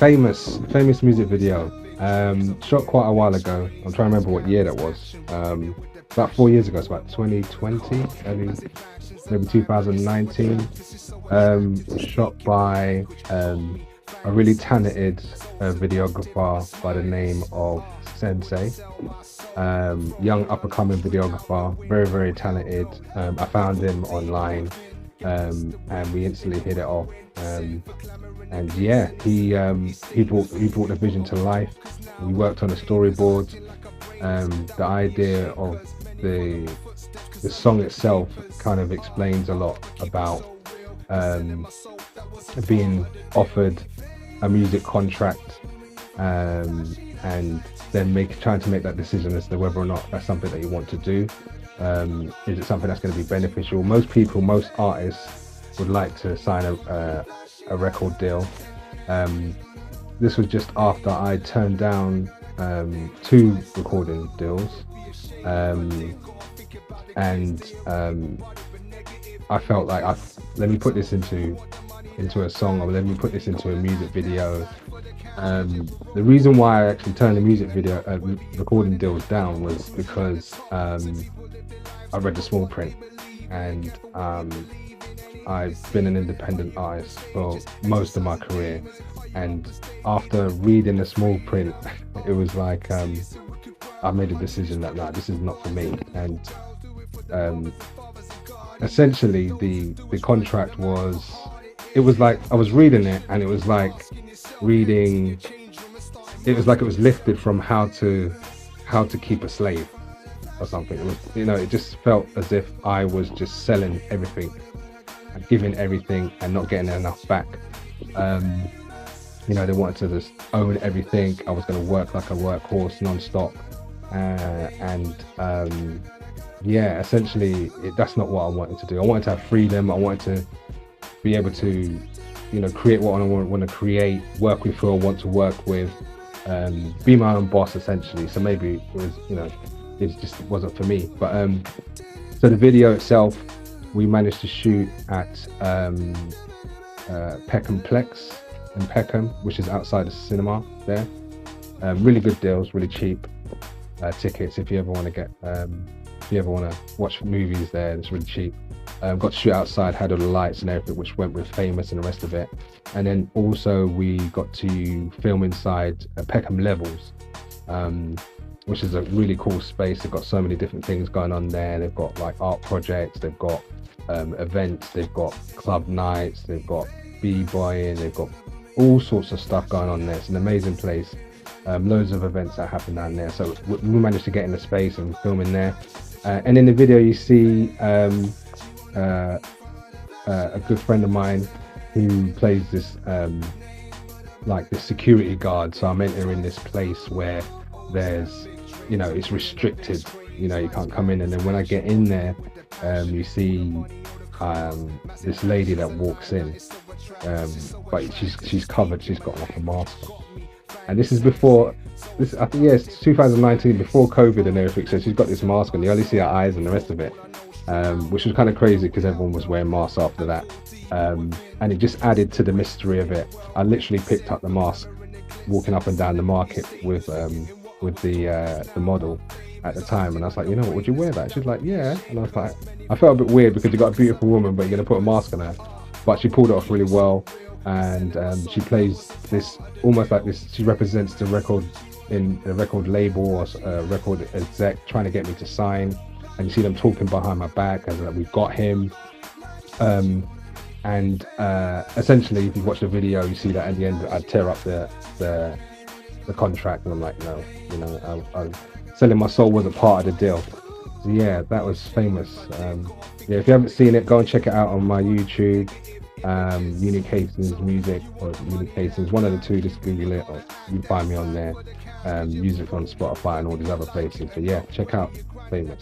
famous music video. Shot quite a while ago. I'm trying to remember what year that was. About 4 years ago. It's about 2020, maybe 2019. Shot by a really talented videographer by the name of Sensei. Young up and coming videographer, very, very talented. I found him online, and we instantly hit it off. And yeah, he brought the vision to life. We worked on the storyboard. The idea of the song itself kind of explains a lot about being offered a music contract, and then trying to make that decision as to whether or not that's something that you want to do. Is it something that's going to be beneficial? Most artists would like to sign a record deal. This was just after I turned down 2 recording deals, and I felt like let me put this into a song, or let me put this into a music video. The reason why I actually turned the music video recording deals down was because I read the small print, and I've been an independent artist for most of my career, and after reading the small print, it was like I made a decision that this is not for me. And essentially the contract was, it was like I was reading it, and it was like it was lifted from how to keep a slave or something. It was, it just felt as if I was just selling everything and giving everything and not getting enough back. They wanted to just own everything. I was going to work like a workhorse non-stop, essentially that's not what I wanted to do. I wanted to have freedom. I wanted to be able to create what I want to create, work with who I want to work with, be my own boss essentially. So maybe it was, it just wasn't for me. But so the video itself, we managed to shoot at Peckham Plex in Peckham, which is outside the cinema there. Really good deals, really cheap tickets if you ever want to watch movies there. It's really cheap. Got to shoot outside, had all the lights and everything, which went with Famous and the rest of it. And then also we got to film inside Peckham Levels, which is a really cool space. They've got so many different things going on there. They've got like art projects, they've got events, they've got club nights, they've got b-boying, they've got all sorts of stuff going on there. It's an amazing place. Loads of events that happen down there. So we managed to get in the space and film in there. And in the video you see a good friend of mine who plays this like this security guard. So I'm entering this place where there's, it's restricted, you can't come in. And then when I get in there, you see this lady that walks in, but she's covered, she's got like a mask on. And this is before, I think, it's 2019, before COVID and everything. So she's got this mask on, you only see her eyes and the rest of it, which was kind of crazy because everyone was wearing masks after that. And it just added to the mystery of it. I literally picked up the mask walking up and down the market with the model at the time, and I was like, what, would you wear that? She's like, yeah. And I was like, I felt a bit weird because you got a beautiful woman but you're gonna put a mask on her, but she pulled it off really well. And she plays this almost like this, she represents the record in a record label or a record exec trying to get me to sign, and you see them talking behind my back as like, we've got him. Essentially, if you watch the video, you see that at the end I tear up the contract, and I'm like, no, I selling my soul wasn't part of the deal. So yeah, that was Famous. If you haven't seen it, go and check it out on my YouTube. Unique Hastings Music, or Unique Hastings, one of the two. Just Google it, or you can find me on there. Music on Spotify and all these other places. So yeah, check out Famous.